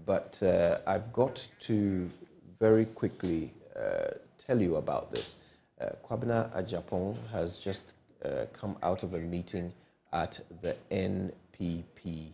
but I've got to very quickly tell you about this. Kwabena Ajapong has just come out of a meeting at the NPP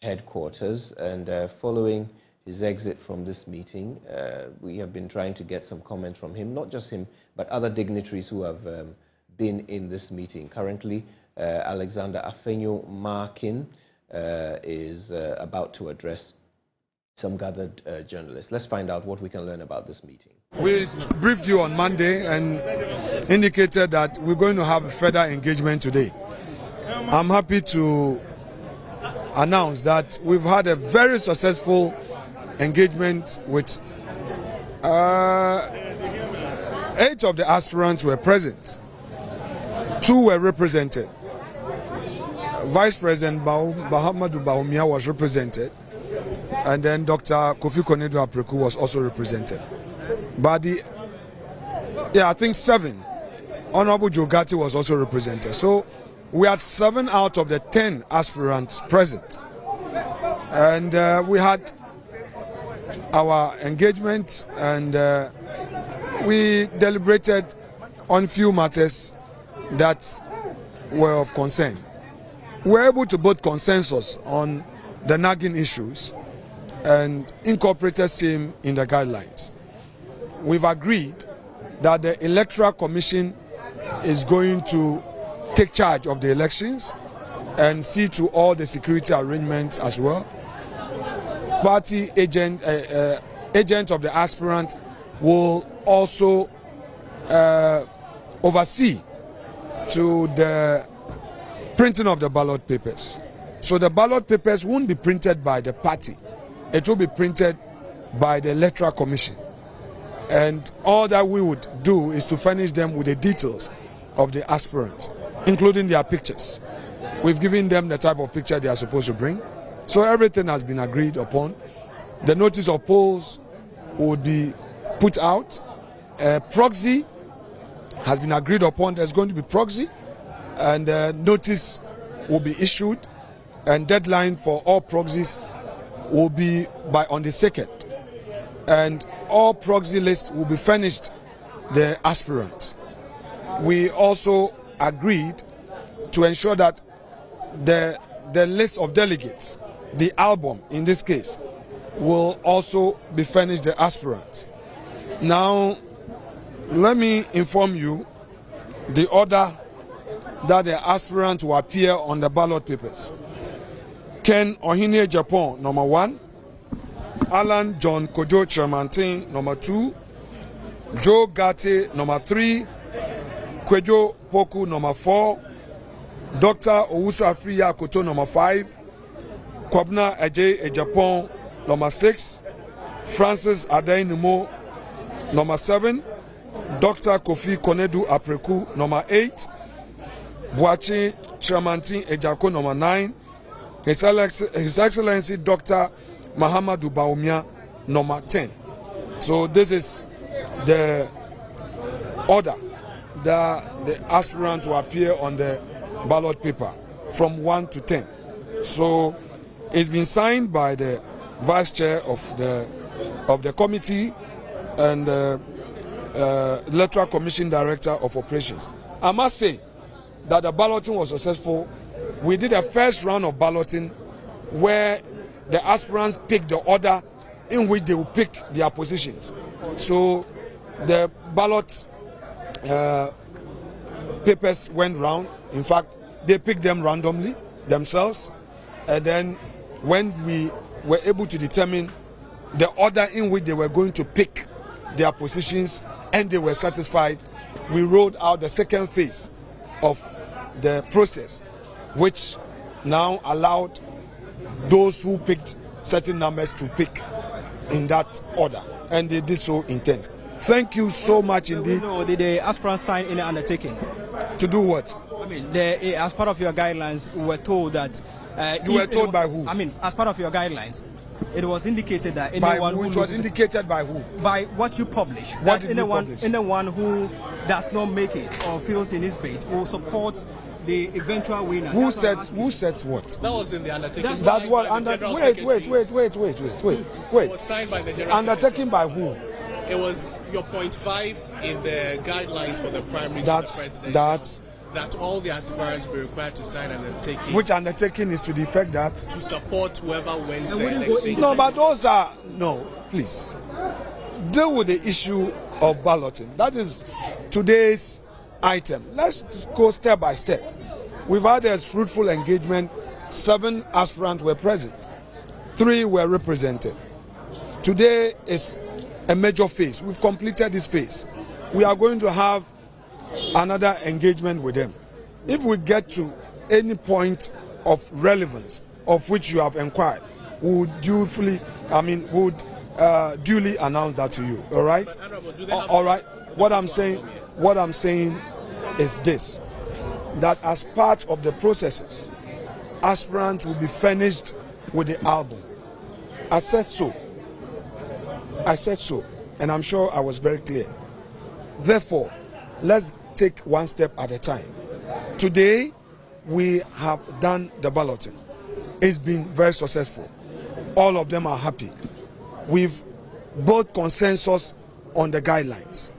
headquarters, and following his exit from this meeting, we have been trying to get some comment from him, not just him, but other dignitaries who have been in this meeting. Currently, Alexander Afenyo Markin is about to address some gathered journalists. Let's find out what we can learn about this meeting. We briefed you on Monday and indicated that we're going to have a further engagement today. I'm happy to announce that we've had a very successful engagement with 8 of the aspirants were present. 2 were represented. Vice President Bahamadu Bawumia was represented, and then Dr. Kofi Konedu Apreku was also represented. But I think 7. Honorable Jogati was also represented. So we had 7 out of the 10 aspirants present. And we had our engagement, and we deliberated on few matters that were of concern. We were able to build consensus on the nagging issues and incorporated same in the guidelines. We've agreed that the Electoral Commission is going to take charge of the elections and see to all the security arrangements as well. Party agent of the aspirant will also oversee to the printing of the ballot papers. So the ballot papers won't be printed by the party. It will be printed by the Electoral Commission. And all that we would do is to furnish them with the details of the aspirants, including their pictures. We've given them the type of picture they are supposed to bring. So everything has been agreed upon. The notice of polls would be put out. Proxy has been agreed upon. There's going to be proxy, and notice will be issued, and deadline for all proxies will be on the 2nd. And all proxy lists will be furnished the aspirants. We also agreed to ensure that the list of delegates, the album in this case, will also be furnished the aspirants. Now, let me inform you the order that the aspirants will appear on the ballot papers. Ken Ohine Japan, number 1. Alan John Kojo Tremantin, number 2. Joe Gate, number 3. Kwejo Poku, number 4. Dr. Owusu Afriya Koto, number 5. Kwabena Ajapong, number 6. Francis Adainumo, number 7. Dr. Kofi Konedu Apreku, number 8. Boachi Tremantin Ejako, number 9. His Excellency Dr. Mahamadou Bawumia, number 10. So this is the order that the aspirants will appear on the ballot paper from 1 to 10. So it's been signed by the vice chair of the committee and the Electoral Commission Director of Operations. I must say that the balloting was successful. We did a first round of balloting where the aspirants picked the order in which they will pick their positions. So the ballot papers went round. In fact, they picked them randomly themselves. And then when we were able to determine the order in which they were going to pick their positions and they were satisfied, we rolled out the second phase of the process, which now allowed those who picked certain numbers to pick in that order, and they did so intense. Thank you so much indeed. Did the aspirants sign any undertaking? To do what? I mean, as part of your guidelines, we were told that... you were told by who? I mean, as part of your guidelines, it was indicated that By anyone who? It was indicated by who? by what you published, What that did you publish? anyone who does not make it or fails in his bid will support the eventual winner. Who That's said? what I'm asking. Who said what? That was in the undertaking. That was under. Wait. It was signed by the general Undertaken by who? It was your point 5 in the guidelines for the primaries That- for the president. that- That all the aspirants be required to sign an undertaking Which undertaking is to the effect that? to support whoever wins the wouldn't go election. No, but those are no. Please deal with the issue of balloting. That is today's item. Let's go step by step. We've had a fruitful engagement. 7 aspirants were present. 3 were represented. Today is a major phase. We've completed this phase. We are going to have another engagement with them. If we get to any point of relevance of which you have inquired, we would duly announce that to you. All right? All right. What I'm saying is this: that as part of the processes, aspirants will be furnished with the album. I said so, and I'm sure I was very clear. Therefore, let's take one step at a time. Today, we have done the balloting. It's been very successful. All of them are happy. We've built consensus on the guidelines,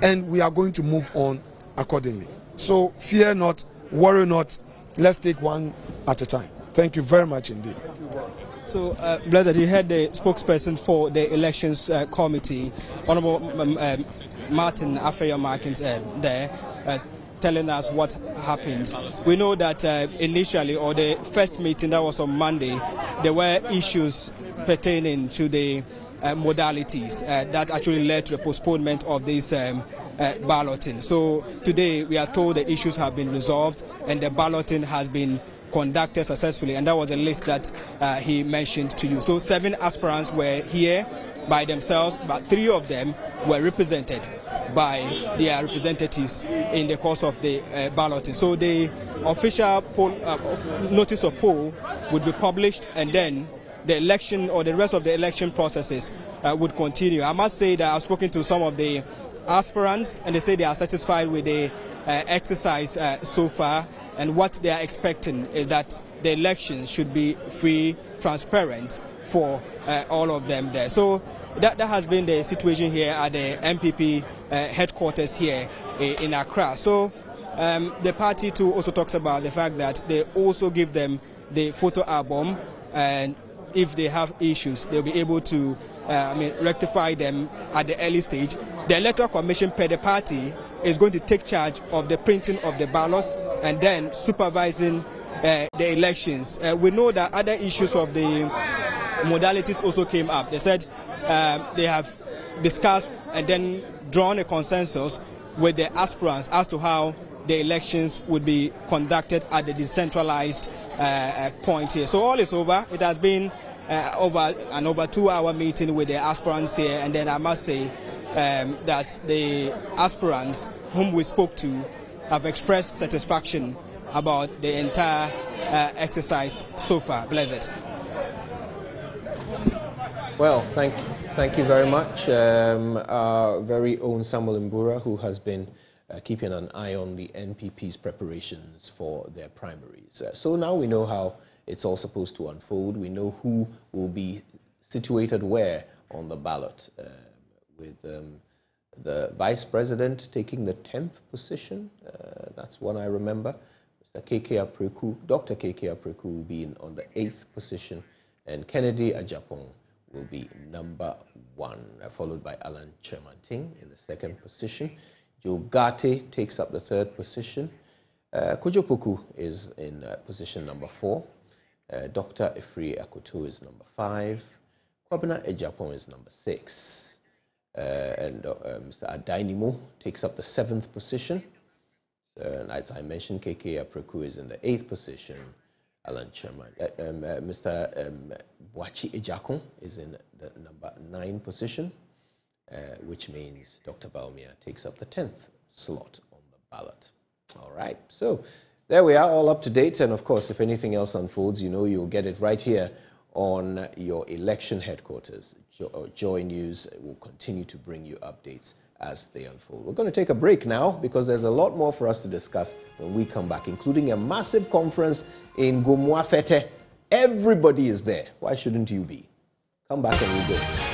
and we are going to move on accordingly. So fear not, worry not. Let's take one at a time. Thank you very much indeed. So, Blessed, you heard the spokesperson for the elections committee, Honorable Martin Afeya-Markins, there, telling us what happened. We know that initially, or the first meeting that was on Monday, there were issues pertaining to the modalities that actually led to the postponement of this balloting. So today we are told the issues have been resolved and the balloting has been conducted successfully, and that was a list that he mentioned to you. So 7 aspirants were here by themselves, but 3 of them were represented by their representatives in the course of the balloting. So the official notice of poll would be published, and then the election or the rest of the election processes would continue. I must say that I've spoken to some of the aspirants, and they say they are satisfied with the exercise so far, and what they are expecting is that the election should be free, transparent for all of them there. So that has been the situation here at the NPP headquarters here in Accra. So the party too also talks about the fact that they also give them the photo album, and if they have issues, they'll be able to rectify them at the early stage. The Electoral Commission, per the party, is going to take charge of the printing of the ballots and then supervising the elections. We know that other issues of the modalities also came up. They said they have discussed and then drawn a consensus with the aspirants as to how the elections would be conducted at the decentralized point here. So all is over. It has been over 2-hour meeting with the aspirants here, and then I must say that the aspirants whom we spoke to have expressed satisfaction about the entire exercise so far. Blessed. Well, thank you very much. Our very own Samuel Mbura, who has been keeping an eye on the NPP's preparations for their primaries. So now we know how it's all supposed to unfold. We know who will be situated where on the ballot, with the vice president taking the 10th position. That's one I remember. Mr. KK Apreku, Dr. KK Apreku will be on the 8th position, and Kennedy Ajapong will be number 1, followed by Alan Chermanting in the 2nd position. Joe Gate takes up the 3rd position. Kojo Poku is in position number 4. Dr. Efri Akoto is number 5. Kwabena Ejapong is number 6. And Mr. Adainimo takes up the 7th position. As I mentioned, KK Apreku is in the 8th position. Alan Chairman, Mr. Boachi Ejakon is in the number 9 position, which means Dr. Baumia takes up the 10th slot on the ballot. All right, so there we are, all up to date. And of course, if anything else unfolds, you know you'll get it right here on your election headquarters. Joy News will continue to bring you updates as they unfold. We're going to take a break now because there's a lot more for us to discuss when we come back, including a massive conference in Gomwa Fete. Everybody is there. Why shouldn't you be? Come back and we'll go.